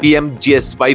PMGSY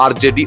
RJD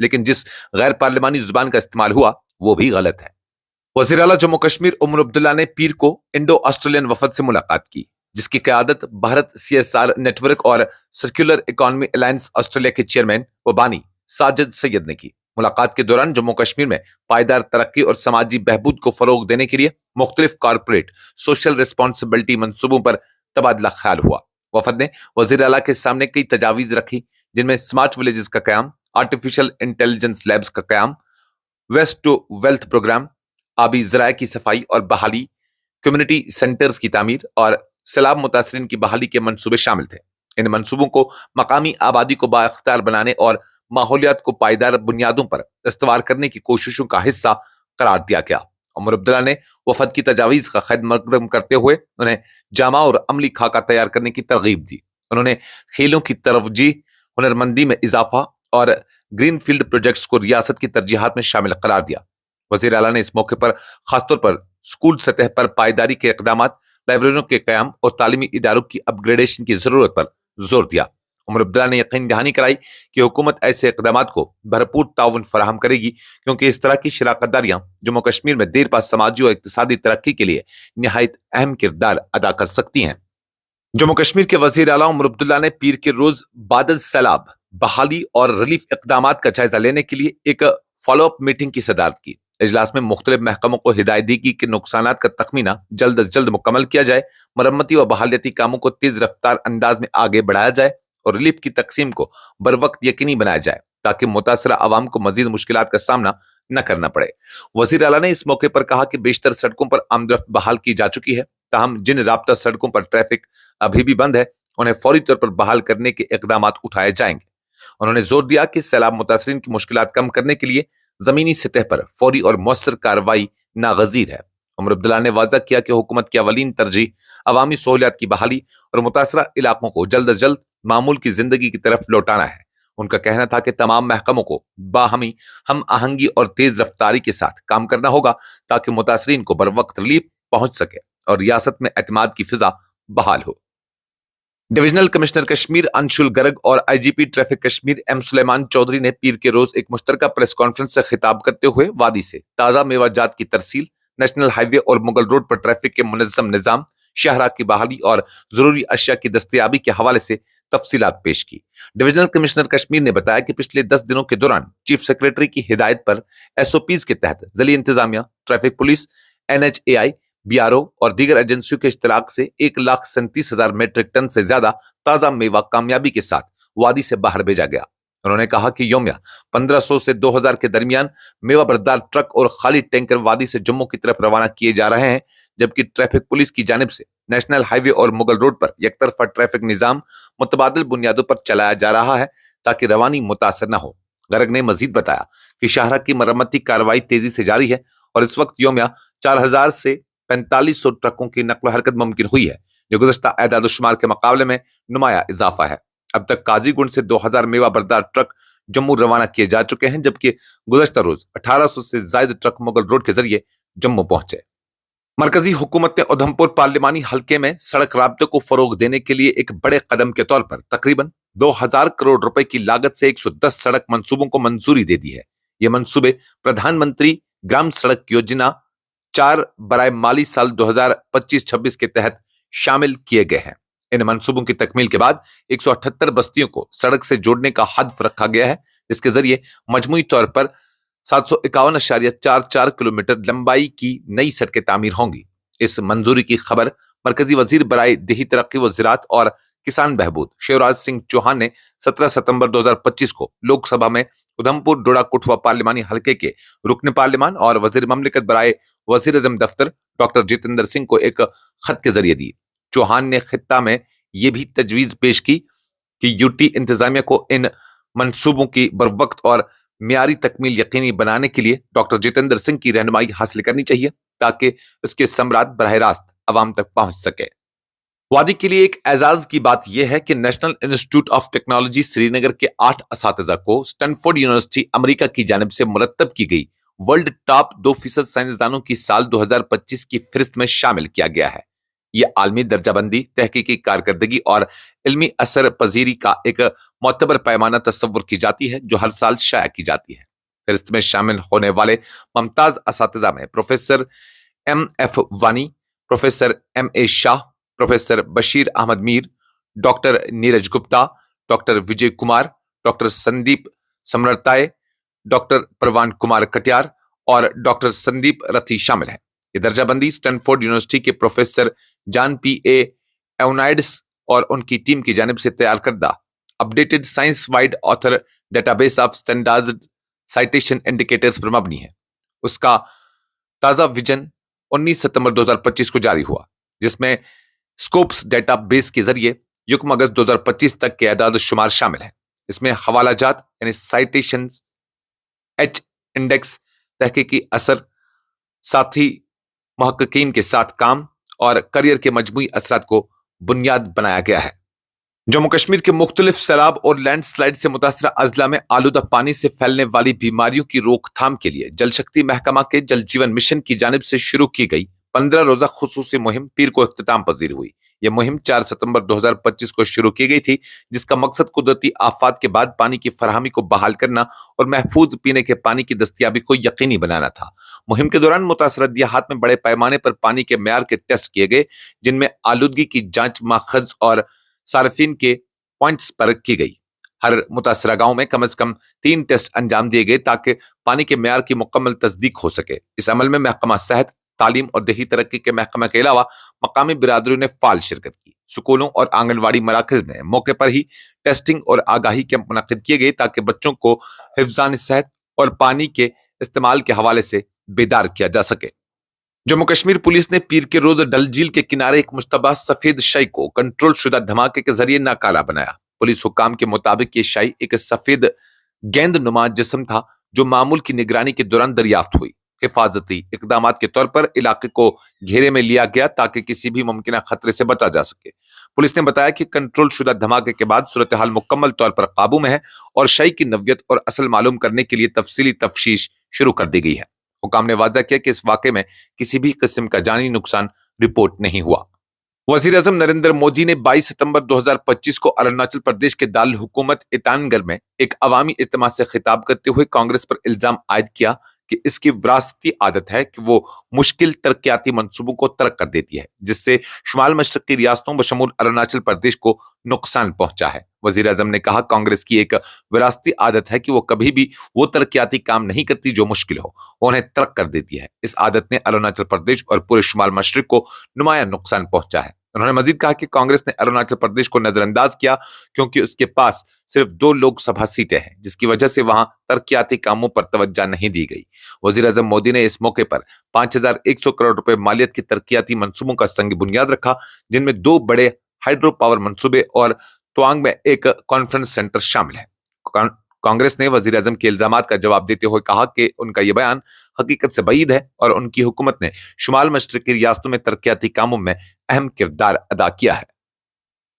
لیکن جس غیر پارلیمانی زبان کا استعمال ہوا وہ بھی غلط ہے۔ وزیر اعلیٰ جموں کشمیر عمر عبداللہ نے پیر کو انڈو آسٹریلین وفد سے ملاقات کی، جس کی قیادت بھارت CSR نیٹ ورک اور سرکولر اکانومی الائنس آسٹریلیا کے چیئرمین و بانی ساجد سید نے کی۔ ملاقات کے دوران جموں کشمیر میں پائیدار ترقی اور سماجی بہبود کو فروغ دینے کے لیے مختلف کارپوریٹ سوشل ریسپانسبلٹی منصوبوں پر تبادلہ خیال ہوا۔ وفد نے وزیر اعلیٰ کے سامنے کئی تجاویز رکھی، جن میں سمارٹ ولیجز کا قیام، آرٹیفیشل انٹیلیجنس لیبز کا قیام، ویسٹ ٹو ویلتھ پروگرام، آبی ذرائع کی صفائی اور بحالی، کمیونٹی سینٹرز کی تعمیر اور سیلاب متاثرین کی بحالی کے منصوبے شامل تھے۔ ان منصوبوں کو مقامی آبادی کو بااختیار بنانے اور ماحولیات کو پائیدار بنیادوں پر استوار کرنے کی کوششوں کا حصہ قرار دیا گیا۔ عمر عبداللہ نے وفد کی تجاویز کا خیر مقدم کرتے ہوئے انہیں جامع اور عملی خاکہ تیار کرنے کی ترغیب دی۔ انہوں نے کھیلوں کی ترویج، ہنرمندی میں اضافہ اور گرین فیلڈ پروجیکٹس کو ریاست کی ترجیحات میں شامل قرار دیا۔ وزیر اعلیٰ نے اس موقع پر خاص طور پر اسکول سطح پر پائیداری کے اقدامات، لائبریریوں کے قیام اور تعلیمی اداروں کی اپ گریڈیشن کی ضرورت پر زور دیا۔ عمر عبداللہ نے یقین دہانی کرائی کہ حکومت ایسے اقدامات کو بھرپور تعاون فراہم کرے گی، کیونکہ اس طرح کی شراکت داریاں جموں کشمیر میں دیر پا سماجی اور اقتصادی ترقی کے لیے نہایت اہم کردار ادا کر سکتی ہیں۔ جموں کشمیر کے وزیر اعلیٰ عمر عبداللہ نے پیر کے روز بعد از سیلاب بحالی اور ریلیف اقدامات کا جائزہ لینے کے لیے ایک فالو اپ میٹنگ کی صدارت کی۔ اجلاس میں مختلف محکموں کو ہدایت دی گئی کہ نقصانات کا تخمینہ جلد از جلد مکمل کیا جائے، مرمتی و بحالیاتی کاموں کو تیز رفتار انداز میں آگے بڑھایا جائے اور ریلیف کی تقسیم کو بروقت یقینی بنایا جائے تاکہ متاثرہ عوام کو مزید مشکلات کا سامنا نہ کرنا پڑے۔ وزیر اعلیٰ نے اس موقع پر کہا کہ بیشتر سڑکوں پر آمد و رفت بحال کی جا چکی ہے، تاہم جن رابطہ سڑکوں پر ٹریفک ابھی بھی بند ہے انہیں فوری طور پر بحال کرنے کے اقدامات اٹھائے جائیں گے۔ انہوں نے زور دیا کہ سیلاب متاثرین کی مشکلات کم کرنے کے لیے زمینی سطح پر فوری اور مؤثر کارروائی ناگزیر ہے۔ عمر عبداللہ نے واضح کیا کہ حکومت کی اولین ترجیح عوامی سہولیات کی بحالی اور متاثرہ علاقوں کو جلد از جلد معمول کی زندگی کی طرف لوٹانا ہے۔ ان کا کہنا تھا کہ تمام محکموں کو باہمی ہم آہنگی اور تیز رفتاری کے ساتھ کام کرنا ہوگا تاکہ متاثرین کو بروقت ریلیف پہنچ سکے اور ریاست میں اعتماد کی فضا بحال ہو۔ ڈویژنل کمشنر کشمیر انشول گرگ اور IGP ٹریفک کشمیر M سلیمان چودھری نے پیر کے روز ایک مشترکہ پریس کانفرنس سے خطاب کرتے ہوئے وادی سے تازہ میوہ جات کی ترسیل، نیشنل ہائی وے اور مغل روڈ پر ٹریفک کے منظم نظام، شاہراہ کی بحالی اور ضروری اشیاء کی دستیابی کے حوالے سے تفصیلات پیش کی۔ ڈویژنل کمشنر کشمیر نے بتایا کہ پچھلے 10 دنوں کے دوران چیف سیکریٹری کی ہدایت پر SOPs کے تحت ضلعی انتظامیہ، ٹریفک پولیس، NHAI، BRO اور دیگر ایجنسیوں کے اشتراک سے 1,37,000 میٹرک ٹن سے زیادہ تازہ میوہ کامیابی کے ساتھ وادی سے باہر بھیجا گیا۔ انہوں نے کہا کہ یومیہ 1500 سے 2000 کے درمیان میوہ بردار ٹرک اور خالی ٹینکر وادی سے جموں کی طرف روانہ کیے جا رہے ہیں، جبکہ ٹریفک پولیس کی جانب سے نیشنل ہائی وے اور مغل روڈ پر یک طرفہ ٹریفک نظام متبادل بنیادوں پر چلایا جا رہا ہے تاکہ روانی متاثر نہ ہو۔ گرگ نے مزید بتایا کہ شاہراہ کی مرمتی کارروائی تیزی سے جاری ہے اور اس وقت یومیہ 4000 سے 4500 ٹرکوں کی نقل و حرکت ممکن ہوئی ہے، جو گزشتہ اعداد و شمار کے مقابلے میں نمایاں اضافہ ہے۔ اب تک قاضی گنڈ سے 2000 میوہ بردار ٹرک جموں روانہ کیے جا چکے ہیں، جبکہ گزشتہ روز 1800 سے زائد ٹرک مغل روڈ کے ذریعے جموں پہنچے۔ مرکزی حکومت نے ادھمپور پارلیمانی حلقے میں سڑک رابطے کو فروغ دینے کے لیے ایک بڑے قدم کے طور پر تقریباً 2000 کروڑ روپے کی لاگت سے 110 سڑک منصوبوں کو منظوری دے دی ہے۔ یہ منصوبے پردھان منتری گرام سڑک یوجنا 4 برائے مالی سال 2025-26 کے تحت شامل کیے گئے ہیں۔ ان منصوبوں کی تکمیل کے بعد 178 بستیوں کو سڑک سے جوڑنے کا ہدف رکھا گیا ہے، جس کے ذریعے مجموعی طور پر 751.44 کلومیٹر لمبائی کی نئی سڑکیں تعمیر ہوں گی۔ اس منظوری کی خبر مرکزی وزیر برائے دیہی ترقی و زراعت اور کسان بہبود شیوراج سنگھ چوہان نے 17 ستمبر 2025 کو لوک سبھا میں ادھمپور ڈوڈا کٹھوا پارلیمانی حلقے کے رکن پارلیمان اور وزیر مملکت برائے وزیر اعظم دفتر ڈاکٹر جتیندر سنگھ کو ایک خط کے ذریعے دی۔ چوہان نے خطہ میں یہ بھی تجویز پیش کی کہ UT انتظامیہ کو ان منصوبوں کی بروقت اور معیاری تکمیل یقینی بنانے کے لیے ڈاکٹر جتیندر سنگھ کی رہنمائی حاصل کرنی چاہیے تاکہ اس کے ثمرات براہ راست عوام تک پہنچ سکے۔ وادی کے لیے ایک اعزاز کی بات یہ ہے کہ نیشنل انسٹیٹیوٹ آف ٹیکنالوجی سری نگر کے 8 اساتذہ کو اسٹینفورڈ یونیورسٹی امریکہ کی جانب سے مرتب کی گئی ورلڈ ٹاپ 2% سائنسدانوں کی سال 2025 کی فہرست میں شامل کیا گیا ہے۔ یہ عالمی درجہ بندی تحقیقی کارکردگی اور علمی اثر پذیری کا ایک معتبر پیمانہ تصور کی جاتی ہے جو ہر سال شائع کی جاتی ہے۔ فہرست میں شامل ہونے والے ممتاز اساتذہ میں پروفیسر ایم ایف وانی، پروفیسر ایم اے شاہ، پروفیسر بشیر احمد میر، ڈاکٹر نیرج گپتا، ڈاکٹر وجے کمار، ڈاکٹر سندیپ سمرتائے، ڈاکٹر پروان کمار کٹیار اور ڈاکٹر سندیپ رتھی شامل ہیں۔ یہ درجہ بندی اسٹینفورڈ یونیورسٹی کے professor John P A Ioannidis اور ان کی ٹیم کی جانب سے تیار کردہ updated science wide author database of standard citation indicators پر مبنی ہے۔ اس کا تازہ ویژن 19 ستمبر 2025 کو جاری ہوا، جس میں سکوپس ڈیٹا بیس کے ذریعے یکم اگست 2025 تک کے اعداد و شمار شامل ہیں۔ اس میں حوالہ جات یعنی سائٹیشنز، ایچ انڈیکس، تحقیقی اثر، ساتھی محققین کے ساتھ کام اور کریئر کے مجموعی اثرات کو بنیاد بنایا گیا ہے۔ جموں کشمیر کے مختلف سیلاب اور لینڈ سلائیڈ سے متاثرہ اضلاع میں آلودہ پانی سے پھیلنے والی بیماریوں کی روک تھام کے لیے جل شکتی محکمہ کے جل جیون مشن کی جانب سے شروع کی گئی 15 روزہ خصوصی مہم پیر کو اختتام پذیر ہوئی۔ یہ مہم 4 ستمبر 2025 کو شروع کی گئی تھی، جس کا مقصد قدرتی آفات کے بعد پانی کی فراہمی کو بحال کرنا اور محفوظ پینے کے پانی کی دستیابی کو یقینی بنانا تھا۔ مہم کے دوران متاثرہ دیہات میں بڑے پیمانے پر پانی کے معیار کے ٹیسٹ کیے گئے، جن میں آلودگی کی جانچ ماخذ اور صارفین کے پوائنٹس پر کی گئی۔ ہر متاثرہ گاؤں میں کم از کم 3 ٹیسٹ انجام دیے گئے تاکہ پانی کے معیار کی مکمل تصدیق ہو سکے۔ اس عمل میں محکمہ صحت، تعلیم اور دیہی ترقی کے محکمہ کے علاوہ مقامی برادریوں نے فعال شرکت کی۔ سکولوں اور آنگن واڑی مراکز میں موقع پر ہی ٹیسٹنگ اور آگاہی کیمپ منعقد کیے گئے تاکہ بچوں کو حفظان صحت اور پانی کے استعمال کے حوالے سے بیدار کیا جا سکے۔ جموں کشمیر پولیس نے پیر کے روز ڈل جھیل کے کنارے ایک مشتبہ سفید شے کو کنٹرول شدہ دھماکے کے ذریعے ناکارہ بنایا۔ پولیس حکام کے مطابق یہ شے ایک سفید گیند نما جسم تھا جو معمول کی نگرانی کے دوران دریافت ہوئی۔ حفاظتی اقدامات کے طور پر علاقے کو گھیرے میں لیا گیا تاکہ کسی بھی ممکنہ خطرے سے بچا جا سکے۔ پولیس نے بتایا کہ کنٹرول شدہ دھماکے کے بعد صورتحال مکمل طور پر قابو میں ہے اور شے کی نوعیت اور اصل معلوم کرنے کے لیے تفصیلی تفتیش شروع کر دی گئی ہے۔ حکام نے واضح کیا کہ اس واقعے میں کسی بھی قسم کا جانی نقصان رپورٹ نہیں ہوا۔ وزیر اعظم نریندر مودی نے 22 ستمبر 2025 کو اروناچل پردیش کے دارالحکومت ایٹانگر میں ایک عوامی اجتماع سے خطاب کرتے ہوئے کانگریس پر الزام عائد کیا کہ اس کی وراثتی عادت ہے کہ وہ مشکل ترقیاتی منصوبوں کو ترک کر دیتی ہے، جس سے شمال مشرقی ریاستوں بشمول اروناچل پردیش کو نقصان پہنچا ہے۔ وزیر اعظم نے کہا کانگریس کی ایک وراثتی عادت ہے کہ وہ کبھی بھی وہ ترقیاتی کام نہیں کرتی جو مشکل ہو، انہیں ترک کر دیتی ہے۔ اس عادت نے اروناچل پردیش اور پورے شمال مشرق کو نمایاں نقصان پہنچا ہے۔ انہوں نے مزید کہا کہ کانگریس نے اروناچل پردیش کو نظر انداز کیا کیونکہ اس کے پاس صرف 2 لوک سبھا سیٹیں ہیں، جس کی وجہ سے وہاں ترقیاتی کاموں پر توجہ نہیں دی گئی۔ وزیر اعظم مودی نے اس موقع پر 5100 کروڑ روپے مالیت کے ترقیاتی منصوبوں کا سنگ بنیاد رکھا، جن میں 2 بڑے ہائیڈرو پاور منصوبے اور توانگ میں ایک کانفرنس سینٹر شامل ہے۔ کانگریس نے وزیر اعظم کے الزامات کا جواب دیتے ہوئے کہا کہ ان کا یہ بیان حقیقت سے بعید ہے اور ان کی حکومت نے شمال مشرقی ریاستوں میں ترقیاتی کاموں میں اہم کردار ادا کیا ہے۔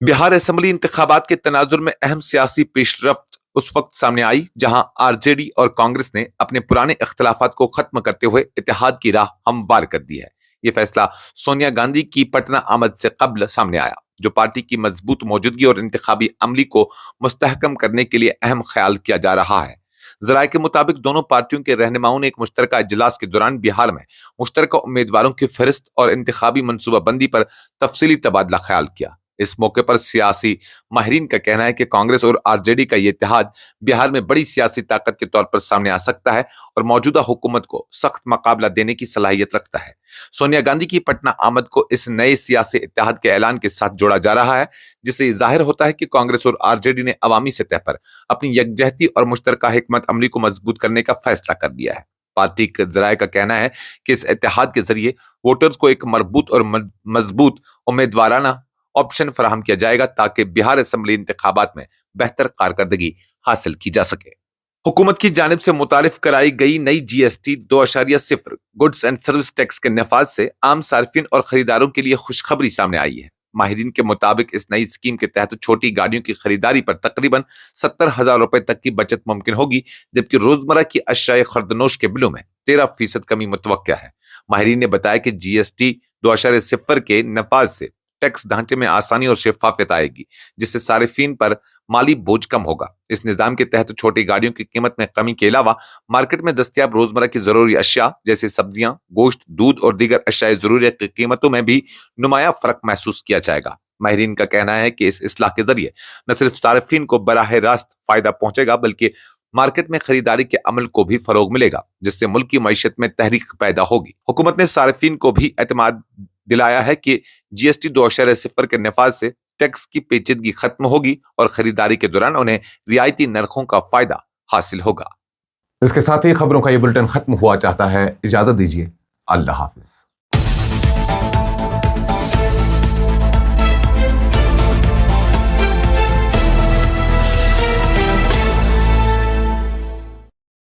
بہار اسمبلی انتخابات کے تناظر میں اہم سیاسی پیش رفت اس وقت سامنے آئی جہاں آر جے ڈی اور کانگریس نے اپنے پرانے اختلافات کو ختم کرتے ہوئے اتحاد کی راہ ہموار کر دی ہے۔ یہ فیصلہ سونیا گاندھی کی پٹنہ آمد سے قبل سامنے آیا، جو پارٹی کی مضبوط موجودگی اور انتخابی عملی کو مستحکم کرنے کے لیے اہم خیال کیا جا رہا ہے۔ ذرائع کے مطابق دونوں پارٹیوں کے رہنماؤں نے ایک مشترکہ اجلاس کے دوران بہار میں مشترکہ امیدواروں کی فہرست اور انتخابی منصوبہ بندی پر تفصیلی تبادلہ خیال کیا۔ اس موقع پر سیاسی ماہرین کا کہنا ہے کہ کانگریس اور آر جے ڈی کا یہ اتحاد بہار میں بڑی سیاسی طاقت کے طور پر سامنے آ سکتا ہے اور موجودہ حکومت کو سخت مقابلہ دینے کی صلاحیت رکھتا ہے۔ سونیا گاندھی کی پٹنہ آمد کو اس نئے سیاسی اتحاد کے اعلان کے ساتھ جوڑا جا رہا ہے، جس سے یہ ظاہر ہوتا ہے کہ کانگریس اور آر جے ڈی نے عوامی سطح پر اپنی یکجہتی اور مشترکہ حکمت عملی کو مضبوط کرنے کا فیصلہ کر لیا ہے۔ پارٹی کے ذرائع کا کہنا ہے کہ اس اتحاد کے ذریعے ووٹرز کو ایک مربوط اور مضبوط امیدوارانہ آپشن فراہم کیا جائے گا تاکہ بہار اسمبلی انتخابات میں بہتر کارکردگی حاصل کی جا سکے۔ حکومت کی جانب سے متعارف کرائی گئی نئی G S T 2.0 goods and service tax کے نفاذ سے عام صارفین اور خریداروں کے لیے خوشخبری سامنے آئی ہے۔ ماہرین کے مطابق اس نئی اسکیم کے تحت چھوٹی گاڑیوں کی خریداری پر تقریباً 70,000 روپے تک کی بچت ممکن ہوگی، جبکہ روزمرہ کی اشیاء خردنوش کے بلوں میں 13% کمی متوقع ہے۔ ماہرین نے بتایا کہ جی ایس ٹی 2.0 کے نفاذ سے ٹیکس ڈھانچے میں آسانی اور شفافیت آئے گی، جس سے صارفین پر مالی بوجھ کم ہوگا۔ اس نظام کے تحت چھوٹی گاڑیوں کی قیمت میں کمی کے علاوہ مارکیٹ میں دستیاب روزمرہ کی ضروری اشیاء جیسے سبزیاں، گوشت، دودھ اور دیگر اشیاء ضروریات کی قیمتوں میں بھی نمایاں فرق محسوس کیا جائے گا۔ ماہرین کا کہنا ہے کہ اس اصلاح کے ذریعے نہ صرف صارفین کو براہ راست فائدہ پہنچے گا بلکہ مارکیٹ میں خریداری کے عمل کو بھی فروغ ملے گا، جس سے ملک کی معیشت میں تحریک پیدا ہوگی۔ حکومت نے صارفین کو بھی اعتماد دلایا ہے کہ GST 2.0 کے نفاذ سے ٹیکس کی پیچیدگی ختم ہوگی اور خریداری کے دوران انہیں رعایتی نرخوں کا فائدہ حاصل ہوگا۔ اس کے ساتھ ہی خبروں کا یہ بلٹن ختم ہوا چاہتا ہے۔ اجازت دیجیے، اللہ حافظ۔